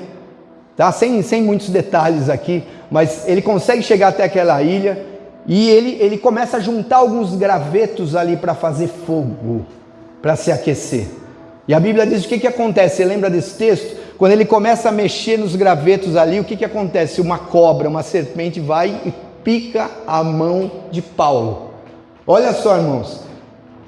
tá? Sem muitos detalhes aqui, mas ele consegue chegar até aquela ilha e ele começa a juntar alguns gravetos ali para fazer fogo, para se aquecer. E a Bíblia diz o que acontece, você lembra desse texto? Quando ele começa a mexer nos gravetos ali, o que acontece? Uma cobra, uma serpente vai e pica a mão de Paulo. Olha só, irmãos,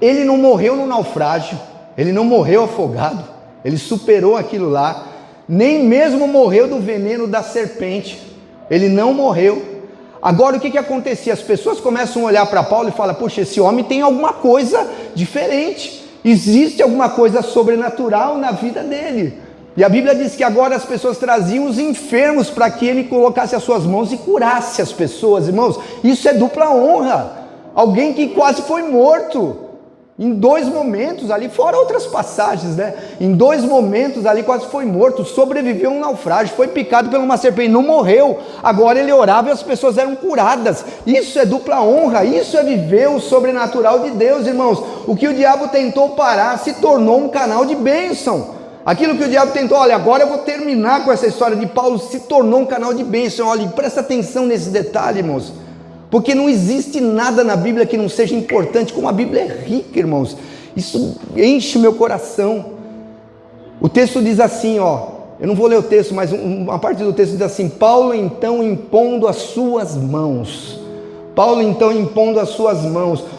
ele não morreu no naufrágio, ele não morreu afogado, ele superou aquilo lá, nem mesmo morreu do veneno da serpente, ele não morreu. Agora o que acontecia? As pessoas começam a olhar para Paulo e falam: puxa, esse homem tem alguma coisa diferente, existe alguma coisa sobrenatural na vida dele. E a Bíblia diz que agora as pessoas traziam os enfermos para que ele colocasse as suas mãos e curasse as pessoas, irmãos. Isso é dupla honra. Alguém que quase foi morto, em 2 momentos ali, fora outras passagens, né? Em 2 momentos ali quase foi morto, sobreviveu a um naufrágio, foi picado por uma serpente, não morreu. Agora ele orava e as pessoas eram curadas. Isso é dupla honra, isso é viver o sobrenatural de Deus, irmãos. O que o diabo tentou parar se tornou um canal de bênção. Aquilo que o diabo tentou, olha, agora eu vou terminar com essa história de Paulo, se tornou um canal de bênção. Olha, presta atenção nesse detalhe, irmãos. Porque não existe nada na Bíblia que não seja importante, como a Bíblia é rica, irmãos. Isso enche o meu coração. O texto diz assim, eu não vou ler o texto, mas uma parte do texto diz assim: Paulo então impondo as suas mãos.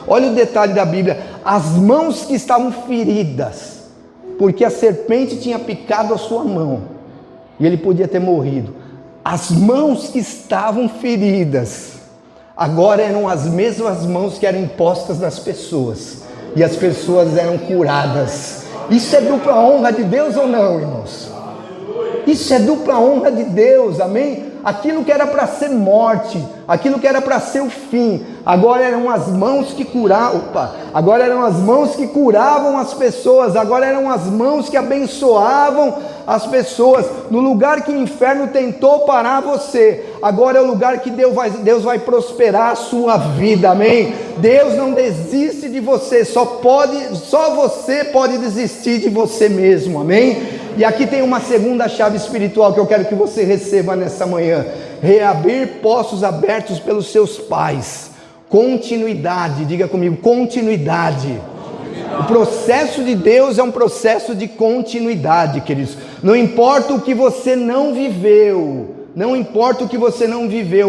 Olha o detalhe da Bíblia: as mãos que estavam feridas, porque a serpente tinha picado a sua mão, e ele podia ter morrido. As mãos que estavam feridas, agora eram as mesmas mãos que eram impostas nas pessoas, e as pessoas eram curadas. Isso é dupla honra de Deus ou não, irmãos? Isso é dupla honra de Deus, amém? Aquilo que era para ser morte, aquilo que era para ser o fim, Agora eram as mãos que curavam, agora eram as mãos que curavam as pessoas, agora eram as mãos que abençoavam as pessoas. No lugar que o inferno tentou parar você, agora é o lugar que Deus vai prosperar a sua vida, amém? Deus não desiste de você, só você pode desistir de você mesmo, amém? E aqui tem uma segunda chave espiritual que eu quero que você receba nessa manhã: reabrir poços abertos pelos seus pais. Continuidade, diga comigo, continuidade. O processo de Deus é um processo de continuidade, queridos. Não importa o que você não viveu,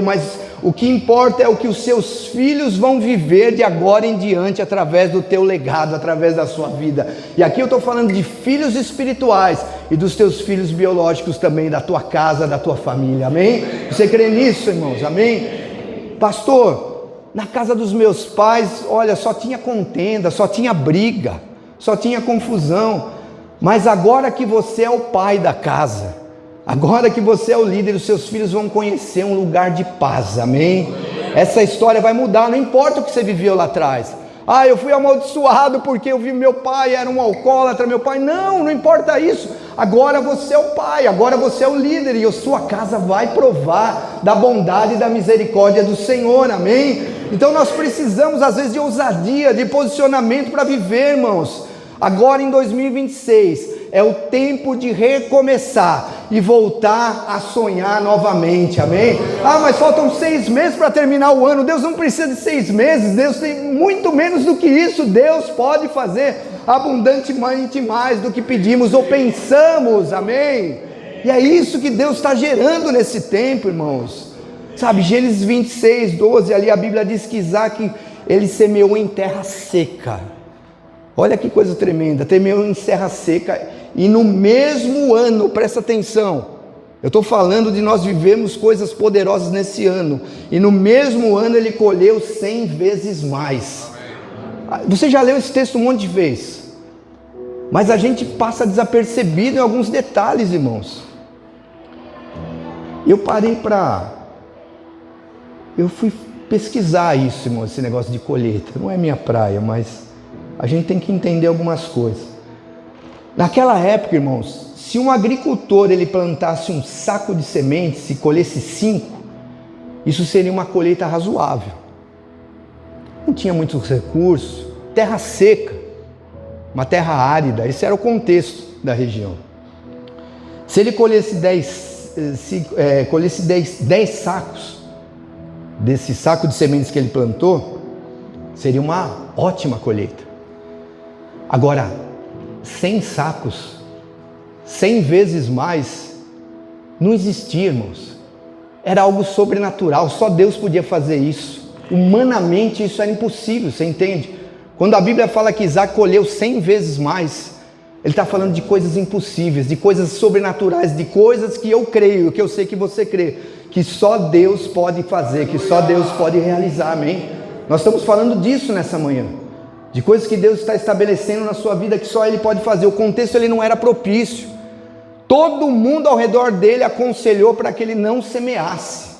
mas o que importa é o que os seus filhos vão viver de agora em diante, através do teu legado, através da sua vida. E aqui eu estou falando de filhos espirituais e dos teus filhos biológicos também, da tua casa, da tua família, amém? Você crê nisso, irmãos, amém? Pastor, na casa dos meus pais, olha, só tinha contenda, só tinha briga, só tinha confusão. Mas agora que você é o pai da casa, agora que você é o líder, os seus filhos vão conhecer um lugar de paz, amém? Essa história vai mudar, não importa o que você viveu lá atrás. Ah, eu fui amaldiçoado porque eu vi meu pai era um alcoólatra, meu pai. Não importa isso. Agora você é o pai, agora você é o líder, e a sua casa vai provar da bondade e da misericórdia do Senhor, amém? Então nós precisamos às vezes de ousadia, de posicionamento para viver, irmãos. Agora em 2026 é o tempo de recomeçar e voltar a sonhar novamente, amém? Ah, mas faltam 6 meses para terminar o ano. Deus não precisa de 6 meses, Deus tem muito menos do que isso. Deus pode fazer abundantemente mais do que pedimos ou pensamos, amém? E é isso que Deus está gerando nesse tempo, irmãos. Sabe, Gênesis 26, 12, ali a Bíblia diz que Isaac, ele semeou em terra seca. Olha que coisa tremenda, semeou em terra seca, e no mesmo ano, presta atenção, eu estou falando de nós vivemos coisas poderosas nesse ano, e no mesmo ano ele colheu 100 vezes mais. Você já leu esse texto um monte de vezes, mas a gente passa desapercebido em alguns detalhes, irmãos. Eu fui pesquisar isso, irmão, esse negócio de colheita. Não é minha praia, mas a gente tem que entender algumas coisas. Naquela época, irmãos, se um agricultor ele plantasse um saco de sementes e colhesse 5, isso seria uma colheita razoável. Não tinha muitos recursos, terra seca, uma terra árida, esse era o contexto da região. Se ele colhesse 10 sacos, desse saco de sementes que ele plantou, seria uma ótima colheita. Agora, 100 sacos, 100 vezes mais, não existia, irmãos. Era algo sobrenatural, só Deus podia fazer isso. Humanamente isso era impossível, você entende? Quando a Bíblia fala que Isaac colheu 100 vezes mais, ele está falando de coisas impossíveis, de coisas sobrenaturais, de coisas que eu creio, que eu sei que você crê, que só Deus pode fazer, que só Deus pode realizar, amém? Nós estamos falando disso nessa manhã, de coisas que Deus está estabelecendo na sua vida, que só Ele pode fazer. O contexto ele não era propício, todo mundo ao redor dele aconselhou para que ele não semeasse,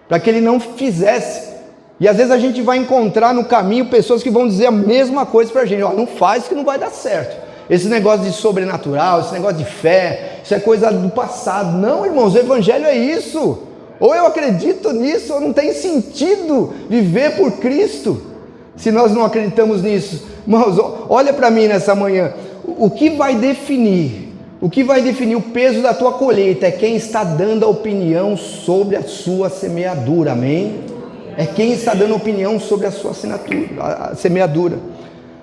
para que ele não fizesse. E às vezes a gente vai encontrar no caminho pessoas que vão dizer a mesma coisa para a gente: ó, não faz que não vai dar certo. Esse negócio de sobrenatural, esse negócio de fé, isso é coisa do passado. Não, irmãos, o evangelho é isso. Ou eu acredito nisso, ou não tem sentido viver por Cristo se nós não acreditamos nisso. Irmãos, olha para mim nessa manhã. O que vai definir o peso da tua colheita é quem está dando a opinião sobre a sua semeadura, amém? É quem está dando opinião sobre a sua semeadura.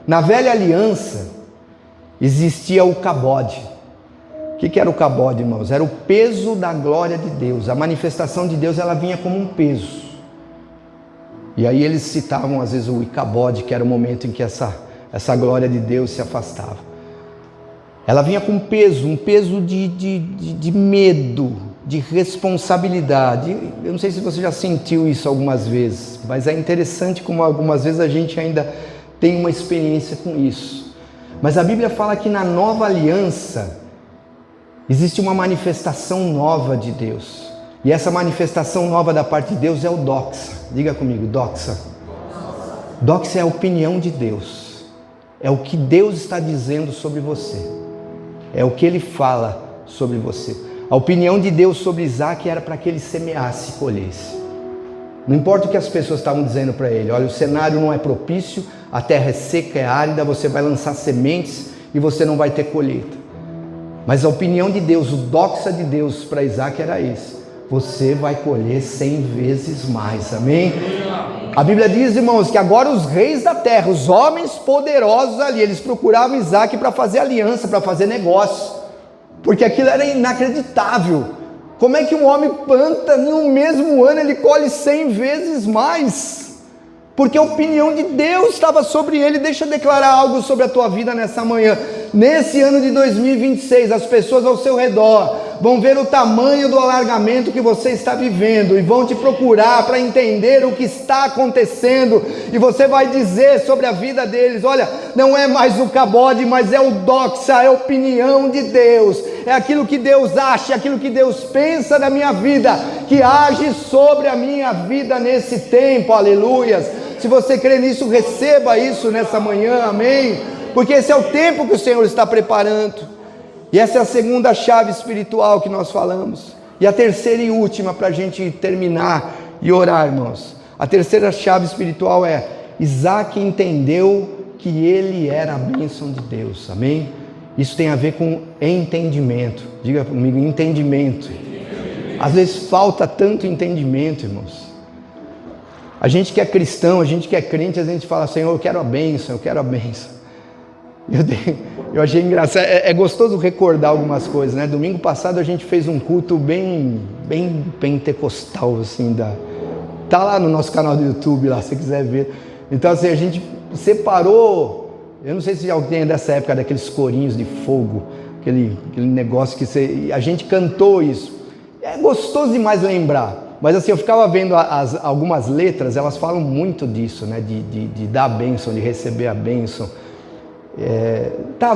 Na velha aliança existia o cabode. O que era o cabode, irmãos? Era o peso da glória de Deus. A manifestação de Deus, ela vinha como um peso. E aí eles citavam às vezes o Icabode, que era o momento em que essa glória de Deus se afastava. Ela vinha com um peso de medo, de responsabilidade. Eu não sei se você já sentiu isso algumas vezes, mas é interessante como algumas vezes a gente ainda tem uma experiência com isso. Mas a Bíblia fala que na nova aliança existe uma manifestação nova de Deus. E essa manifestação nova da parte de Deus é o doxa. Diga comigo, doxa. Doxa é a opinião de Deus. É o que Deus está dizendo sobre você. É o que Ele fala sobre você. A opinião de Deus sobre Isaac era para que ele semeasse e colhesse. Não importa o que as pessoas estavam dizendo para ele. Olha, o cenário não é propício, a terra é seca, é árida, você vai lançar sementes e você não vai ter colheita. Mas a opinião de Deus, o doxa de Deus para Isaac era esse: você vai colher 100 vezes mais, amém? A Bíblia diz, irmãos, que agora os reis da terra, os homens poderosos ali, eles procuravam Isaac para fazer aliança, para fazer negócio, porque aquilo era inacreditável. Como é que um homem planta no mesmo ano, ele colhe 100 vezes mais? Porque a opinião de Deus estava sobre ele. Deixa eu declarar algo sobre a tua vida nessa manhã. Nesse ano de 2026, as pessoas ao seu redor vão ver o tamanho do alargamento que você está vivendo e vão te procurar para entender o que está acontecendo, e você vai dizer sobre a vida deles: olha, não é mais o cabode, mas é o doxa, é a opinião de Deus, é aquilo que Deus acha, é aquilo que Deus pensa da minha vida, que age sobre a minha vida nesse tempo, aleluias. Se você crê nisso, receba isso nessa manhã, amém? Porque esse é o tempo que o Senhor está preparando. E essa é a segunda chave espiritual que nós falamos. E a terceira e última, para a gente terminar e orar, irmãos. A terceira chave espiritual é: Isaac entendeu que ele era a bênção de Deus, amém? Isso tem a ver com entendimento. Diga comigo, entendimento. Às vezes falta tanto entendimento, irmãos. A gente que é cristão, a gente que é crente, a gente fala: Senhor, eu quero a bênção, eu quero a bênção. Eu achei engraçado, é gostoso recordar algumas coisas, né? Domingo passado a gente fez um culto bem pentecostal, assim, tá lá no nosso canal do YouTube, lá, se você quiser ver. Então, assim, a gente separou, eu não sei se alguém é dessa época, daqueles corinhos de fogo, aquele negócio que a gente cantou isso. É gostoso demais lembrar, mas assim, eu ficava vendo algumas letras, elas falam muito disso, né? De dar a bênção, de receber a bênção.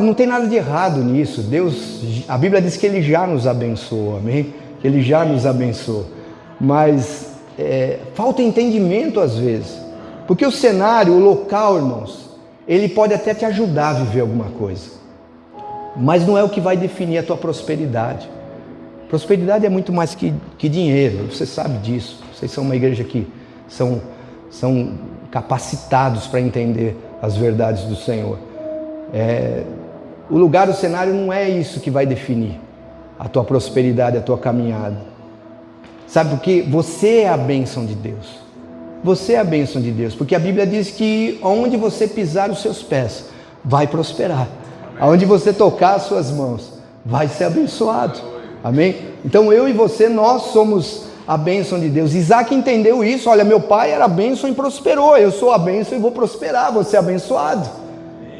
Não tem nada de errado nisso. Deus, a Bíblia diz que Ele já nos abençoa, amém? Que Ele já nos abençoa, mas falta entendimento às vezes, porque o cenário, o local, irmãos, ele pode até te ajudar a viver alguma coisa, mas não é o que vai definir a tua prosperidade. Prosperidade é muito mais que dinheiro, você sabe disso. Vocês são uma igreja que são capacitados para entender as verdades do Senhor. O lugar, o cenário não é isso que vai definir a tua prosperidade, a tua caminhada. Sabe por quê? Você é a bênção de Deus. Você é a bênção de Deus, porque a Bíblia diz que onde você pisar os seus pés, vai prosperar. Aonde você tocar as suas mãos, vai ser abençoado. Amém? Então eu e você, nós somos a bênção de Deus. Isaac entendeu isso. Olha, meu pai era a bênção e prosperou. Eu sou a bênção e vou prosperar, vou ser abençoado.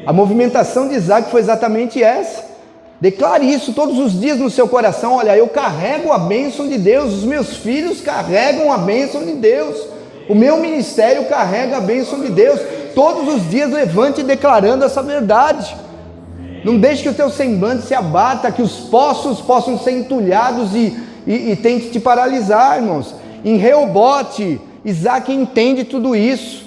A movimentação de Isaac foi exatamente essa. Declare isso todos os dias no seu coração: olha, eu carrego a bênção de Deus, os meus filhos carregam a bênção de Deus, o meu ministério carrega a bênção de Deus. Todos os dias levante declarando essa verdade. Não deixe que o teu semblante se abata, que os poços possam ser entulhados e tente te paralisar, irmãos. Em Reobote, Isaac entende tudo isso.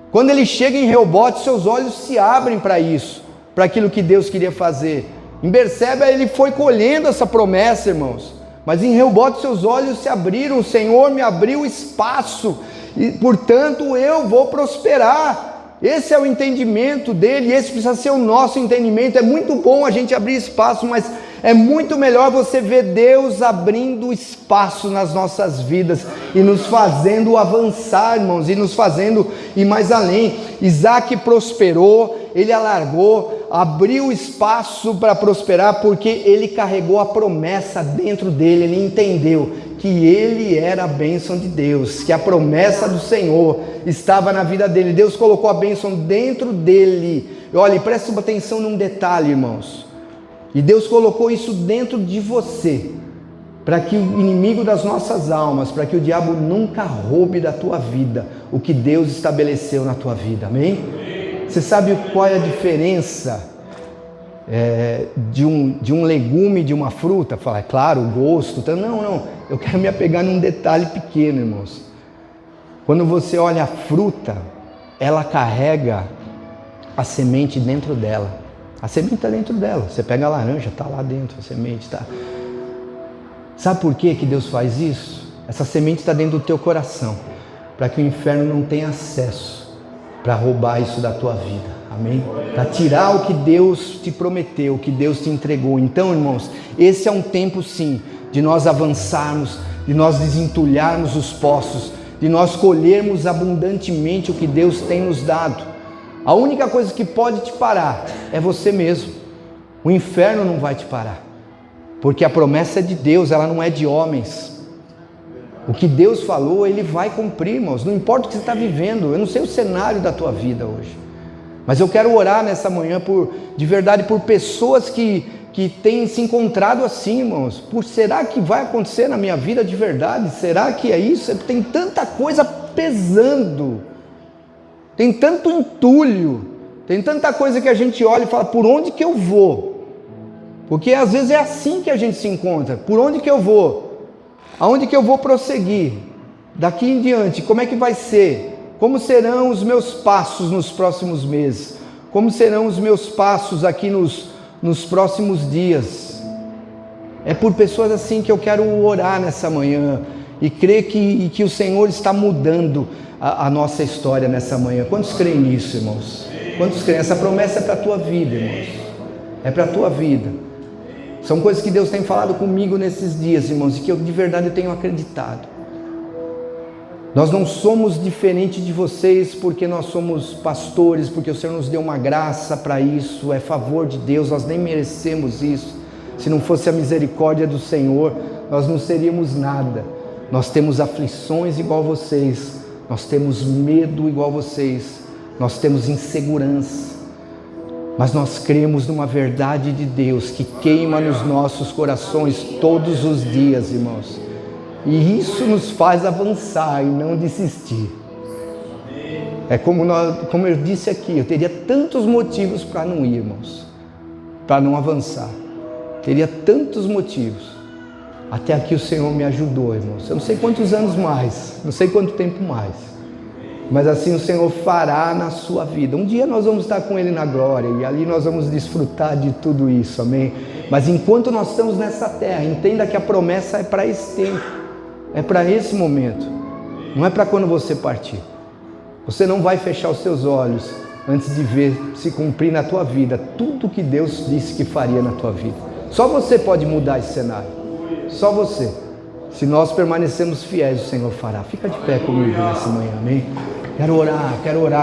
Quando ele chega em Reobote, seus olhos se abrem para isso, para aquilo que Deus queria fazer. Em Berseba ele foi colhendo essa promessa, irmãos, mas em Reobote seus olhos se abriram. O Senhor me abriu espaço e, portanto, eu vou prosperar. Esse é o entendimento dele, esse precisa ser o nosso entendimento. É muito bom a gente abrir espaço, mas é muito melhor você ver Deus abrindo espaço nas nossas vidas e nos fazendo avançar, irmãos, e nos fazendo ir mais além. Isaac prosperou, ele alargou, abriu espaço para prosperar, porque ele carregou a promessa dentro dele. Ele entendeu que ele era a bênção de Deus, que a promessa do Senhor estava na vida dele. Deus colocou a bênção dentro dele. Olha, presta atenção num detalhe, irmãos. E Deus colocou isso dentro de você, para que o inimigo das nossas almas, para que o diabo nunca roube da tua vida o que Deus estabeleceu na tua vida, amém? Você sabe qual é a diferença de um legume e de uma fruta? Fala, é claro, o gosto. Não, eu quero me apegar num detalhe pequeno, irmãos. Quando você olha a fruta, ela carrega a semente dentro dela. A semente está dentro dela. Você pega a laranja, está lá dentro, a semente está. Sabe por que Deus faz isso? Essa semente está dentro do teu coração, para que o inferno não tenha acesso, para roubar isso da tua vida, amém? Para tirar o que Deus te prometeu, o que Deus te entregou. Então, irmãos, esse é um tempo sim, de nós avançarmos, de nós desentulharmos os poços, de nós colhermos abundantemente o que Deus tem nos dado. A única coisa que pode te parar é você mesmo. O inferno não vai te parar, porque a promessa é de Deus, ela não é de homens. O que Deus falou, Ele vai cumprir, irmãos. Não importa o que você está vivendo. Eu não sei o cenário da tua vida hoje, mas eu quero orar nessa manhã de verdade por pessoas que têm se encontrado assim, irmãos. Será que vai acontecer na minha vida de verdade? Será que é isso? Tem tanta coisa pesando, tem tanto entulho, tem tanta coisa que a gente olha e fala, por onde que eu vou? Porque às vezes é assim que a gente se encontra. Por onde que eu vou? Aonde que eu vou prosseguir? Daqui em diante, como é que vai ser? Como serão os meus passos nos próximos meses? Como serão os meus passos aqui nos próximos dias? É por pessoas assim que eu quero orar nessa manhã e crer que o Senhor está mudando a nossa história nessa manhã. Quantos creem nisso, irmãos? Quantos creem? Essa promessa é para a tua vida, irmãos. É para a tua vida. São coisas que Deus tem falado comigo nesses dias, irmãos, e que eu de verdade tenho acreditado. Nós não somos diferentes de vocês porque nós somos pastores, porque o Senhor nos deu uma graça para isso, é favor de Deus, nós nem merecemos isso. Se não fosse a misericórdia do Senhor, nós não seríamos nada. Nós temos aflições igual vocês, nós temos medo igual vocês, nós temos insegurança. Mas nós cremos numa verdade de Deus que queima nos nossos corações todos os dias, irmãos. E isso nos faz avançar e não desistir. É como eu disse aqui, eu teria tantos motivos para não ir, irmãos, para não avançar. Teria tantos motivos. Até aqui o Senhor me ajudou, irmãos. Eu não sei quantos anos mais, não sei quanto tempo mais. Mas assim o Senhor fará na sua vida. Um dia nós vamos estar com Ele na glória e ali nós vamos desfrutar de tudo isso, amém? Mas enquanto nós estamos nessa terra, entenda que a promessa é para esse tempo, é para esse momento, não é para quando você partir. Você não vai fechar os seus olhos antes de ver se cumprir na tua vida tudo que Deus disse que faria na tua vida. Só você pode mudar esse cenário, só você. Se nós permanecemos fiéis, o Senhor fará. Fica de pé comigo nessa manhã, amém? Quero orar.